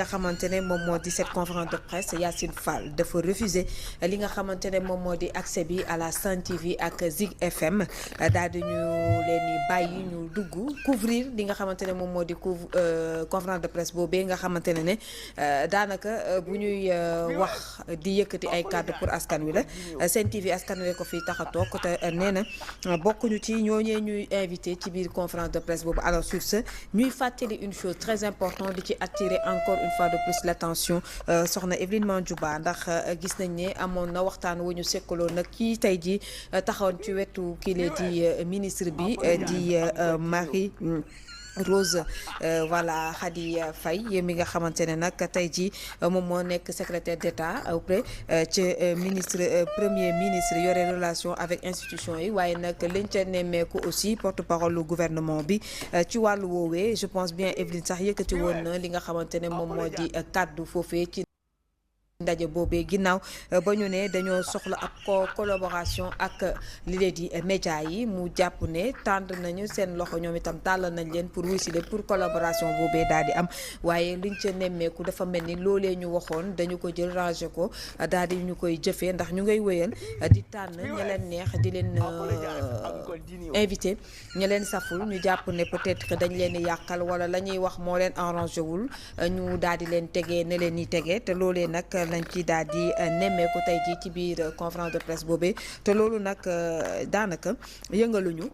nga xamante ne moom moo di cette conférence de presse Yacine Fall dafa refuser li nga xamante ne moom moo di accès bi à la Sen TV ak Zik FM daal di ñu leen di bàyyi ñu dugg couvrir li nga xamante ne moom moo di conférence de presse boobee nga xamante ne daanaka bu ñuy wax di yëkkati ay kàddu pour askan wi la Sen TV askan wi ko fi tax a toog te nee na bokkuñu ci ñooñee ñuy invité ci biir conférence de presse boobu. Alors sur ce ñuy fàttali une chose très importante di ci attirer encore une fois de plus l'attention soxna Evelyne Mandiouba ndax gis nañ ne amoon na waxtaan wu ñu sekkaloon nag kii tey ji taxawoon ci wetu kii lee di ministre bi di Marie Rose voilà Khady Faye mi nga xamante ne nag tey jii moom moo nekk secrétaire d'État auprès ci premier ministre yore relation avec institution yi waaye nag liñ ca nemmeeku aussi porte-parole lu gouvernement bi ci wàllu woowee je pense bien Evelyne sax yëkkati woon na li nga xamante ne moom moo di kàddu foofee ci ndaje boobee ginnaaw ba ñu ne dañoo soxla ab collaboration ak li leen di média yi mu jàpp ne tànd nañu seen loxo ñoom itam tàllal nañ leen pour wisi leen pour collaboration boobee daal di am waaye luñ ca nemmeeku dafa mel ni loolee ñu waxoon dañu ko jël rangé ko daal di ñu koy jëfee ndax ñu ngay wéyal di tànn ña leen neex di leen invité ña leen saful ñu jàpp ne peut-être que dañ leen di yàqal wala la ñuy wax moo leen arrangé wul ñu daal di leen tegee ne leen ni tegee te loolee nag lañ ci daal di nemmeeku tey jii ci biir conférence de presse boobee te loolu nag daanaka yëngaluñu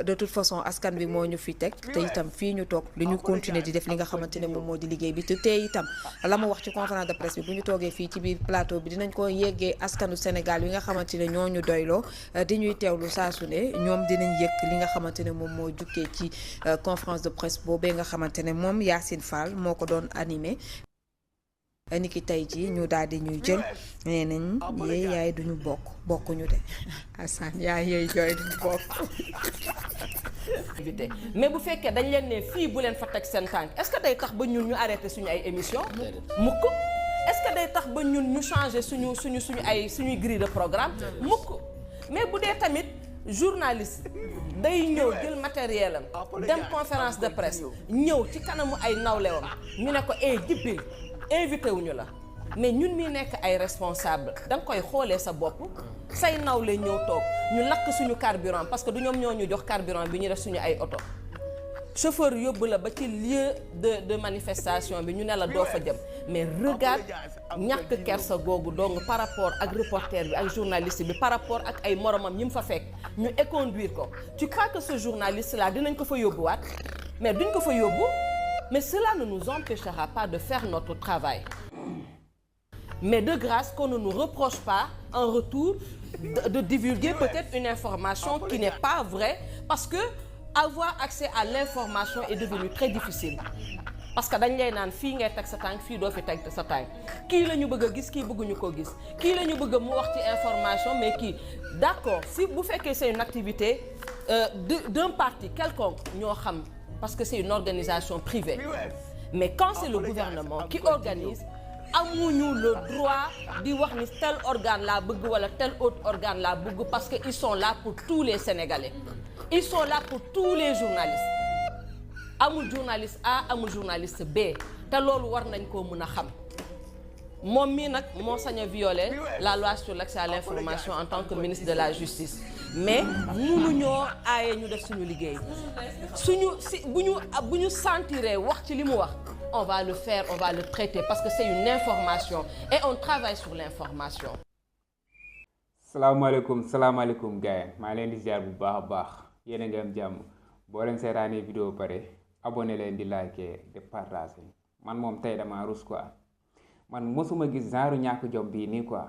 de toute façon askan bi moo ñu fi teg te itam fii ñu toog li ñu continuer di def li nga xamante ne moom moo di liggéey bi te tey itam la mu wax ci conférence de presse bi bu ñu toogee fii ci biir plateau bi dinañ ko yeggee askanu Sénégal yi nga xamante ne ñoo ñu doyloo di ñuy teewlu saa su ne ñoom dinañ yëg li nga xamante ne moom moo jukkee ci conférence de presse boobee nga xamante ne moom Yacine Fall moo ko doon animé. niki tey jii ñu daal di ñuy jël nee nañ yéey yaay duñu bokkuñu de Assane yaay yooyu jooy duñu bokk. mais bu fekkee dañ leen ne fii bu leen fa teg seen tànk est-ce que day tax ba ñun ñu arrêté suñu ay émission mukk est-ce que day tax ba ñun ñu changer suñuy grille de programme mukk mais bu dee tamit journaliste day ñëw jël matériel am dem conférence de presse ñëw ci kanamu ay nawlewam ñu ne ko jibbil invité wuñu la mais ñun mi nekk ay responsable da nga koy xoolee sa bopp say nawle ñëw toog ñu lakk suñu carburant parce que du ñoom ñoo ñu jox carburant bi ñu def suñu ay oto chauffeur yóbbu la ba ci lieu de manifestation bi ñu ne la doo fa jëm mais regarde ñàkk kersa googu donc par rapport ak reporter bi ak journaliste bi par rapport ak ay moromam ñi mu fa fekk ñu éconduire ko tu crois que ce journaliste là dinañ ko fa yóbbuwaat mais duñ ko fa yóbbu. Mais cela ne nous empêchera pas de faire notre travail. Mais de grâce qu'on ne nous reproche pas en retour de divulguer peut-être une information qui n'est pas vraie parce que avoir accès à l'information est devenu très difficile. Parce que dañ lay naan fii ngay teg sa tànk fii doo fi teg sa tànk kii la ñu bëgg a gis kii bëgguñu ko gis kii la ñu bëgg mu wax ci information mais kii d'accord si bu fekkee c'est une activité d'un parti quelconque ñoo xam. Parce que c'est une organisation privée. Mais quand c'est le gouvernement qui organise, amuñu le droit di wax ni tel organe laa bëgg wala tel autre organe laa bëgg parce que ils sont là pour tous les Sénégalais. Ils sont là pour tous les journalistes. Amul journaliste A amul journaliste B te loolu war nañ koo mën a xam. moom mii nag moo sañ a violer la loi sur l'accès à l'information en tant que ministre de la justice mais mënuñoo aaye ñu def suñu liggéey bu ñu sentiree wax ci li mu wax on va le faire on va le traiter parce que c'est une information et on travaille sur l'information. salaamaaleykum gars yi maa leen di ziar bu baax a baax yéen a ngi am jàmm boo leen seetaanee vidéo pare abonné leen di liker di partager man moom tey dama rus quoi. man mosuma gis genre ñàkk jom bii nii quoi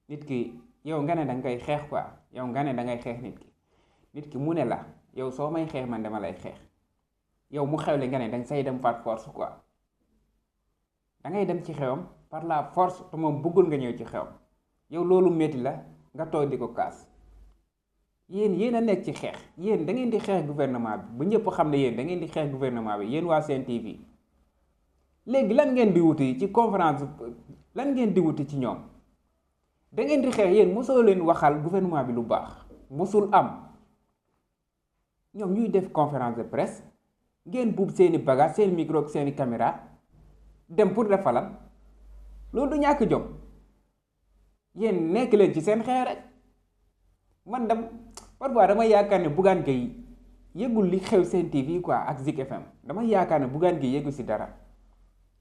nit ki yow nga ne da ngay xeex quoi yow nga ne da ngay xeex nit ki mu ne la yow soo may xeex man dama lay xeex yow mu xewle nga ne danga say dem par force quoi da ngay dem ci xewam par la force te moom bëggul nga ñëw ci xewam yow loolu métti la nga toog di ko kaas yéen a nekk ci xeex yéen da ngeen di xeex gouvernement bi ba ñëpp xam ne yéen da ngeen di xeex gouvernement bi yéen waa Sen TV léegi lan ngeen di wuti ci conférence lan ngeen di wuti ci ñoom da ngeen di xeex yéen mosoo leen waxal gouvernement bi lu baax mosul am ñoom ñuy def conférence de presse ngeen buub seeni bagage seeni micro ak seeni caméra dem pour defalal loolu du ñàkk jom yéen nekk leen ci seen xeex rek man parfois dama yaakaar ne Bougane Gueye yëgul li xew seen TV quoi ak Zik FM dama yaakaar ne Bougane Gueye yëgul si dara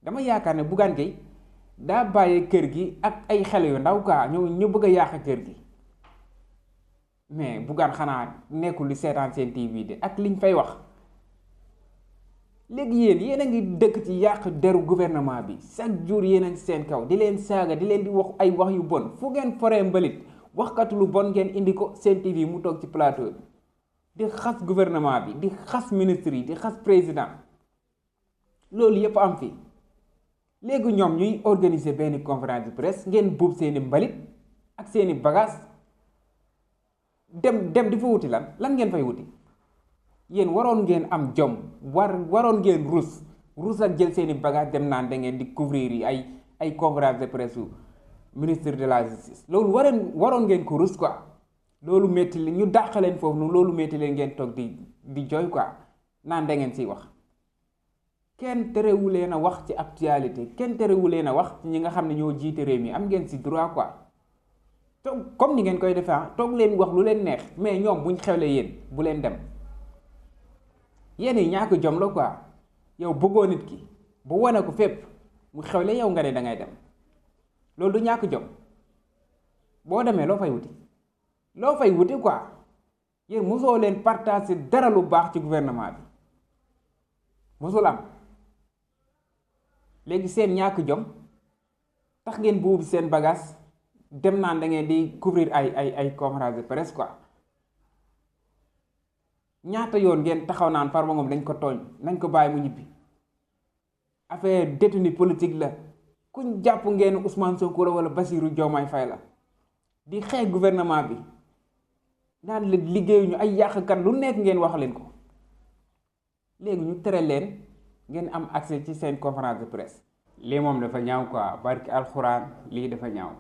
dama yaakaar ne Bougane Gueye daa bàyyi kër gi ak ay xale yu ndaw quoi ñu bëgg a yàq kër gi mais Bougane xanaa nekkul li seetaan seen TV de ak liñ fay wax léegi yéen a ngi dëkk ci yàq deru gouvernement bi chaque jour yéen a ngi seen kaw di leen saaga di leen di wax ay wax yu bon fu ngeen foree mbalit waxkatu lu bon ngeen indi ko seen TV mu toog ci plateau bi di xas gouvernement bi di xas ministre yi di xas président loolu yépp am fi léegi ñoom ñuy organiser benn conférence de presse ngeen buub seeni mbalit ak seeni bagage dem di fa wuti lan ngeen fay wuti yéen waroon ngeen am jom waroon ngeen rus ak jël seeni bagage dem naan da ngeen di couvrir yi ay conférence de presse yu ministre de la justice loolu waroon ngeen ko rus quoi loolu métti leen ñu dàq leen foofu noonu loolu métti leen ngeen toog di jooy quoi naan da ngeen siy wax kenn terewu leen a wax ci actualité kenn terewu leen a wax ci ñi nga xam ne ñoo jiite réew mi am ngeen si droit quoi toog comme ni ngeen koy defee toog leen wax lu leen neex mais ñoom buñ xewle yéen bu leen dem yéen yi ñàkk jom la quoi yow bëggoo nit ki bu wane ko fépp mu xewle yow nga ne da ngay dem loolu du ñàkk jom boo demee loo fay wuti quoi yéen mosoo leen partager dara lu baax ci gouvernement bi mosul am léegi seen ñàkk jom tax ngeen buubi seen bagage dem naan da ngeen di couvrir ay conférence de presse quoi ñaata yoon ngeen taxaw naan Farba Ngom dañ ko tooñ nañ ko bàyyi mu ñibbi affaire détenu politique la kuñ jàpp ngeen Ousmane Sonko la wala Bassirou Diomaye Faye la di xeex gouvernement bi naan la liggéeyuñu ay yàqkat lu nekk ngeen wax leen ko léegi ñu tere leen ngeen am accès ci seen conférence de presse lii moom dafa ñaaw quoi barki alxuraan lii dafa ñaaw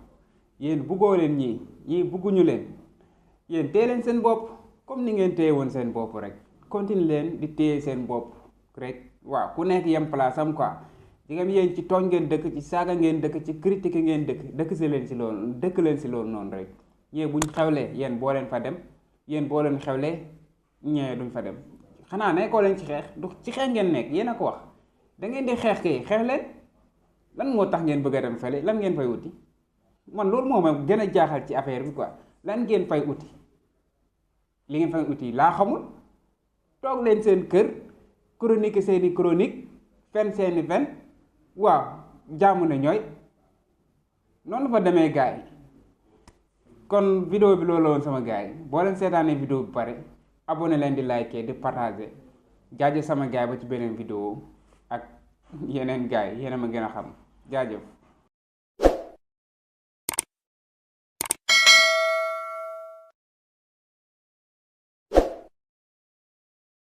yéen buggoo leen ñii bugguñu leen yéen téye leen seen bopp comme ni ngeen téye woon seen bopp rek continue leen di téye seen bopp rek waaw ku nekk yem place am quoi digam yéen ci tooñ ngeen dëkk ci saaga ngeen dëkk ci critique ngeen dëkk si leen si loolu dëkk leen si loolu noonu rek ñee buñ xewlee yéen boo leen fa dem yéen boo leen xewlee ñee duñ fa dem xanaa nekkoo leen ci xeex du ci xeex ngeen nekk yéen a ko wax da ngeen di xeex kay xeex leen lan moo tax ngeen bëgg a dem fële lan ngeen fay uti man loolu moo ma gën a jaaxal ci affaire bi quoi lan ngeen fay uti li ngeen fay uti laa xamul toog leen seen kër chronique seeni chronique fen seeni fen waaw jaamu na ñooy noonu fa demee gaay kon vidéo bi loolu woon sama gaay boo leen seetaanee vidéo bi pare abonné leen di liker di partager jaajëf sama gaay ba ci beneen vidéo ak yeneen gaay yéen a ma gën a xam jaajëf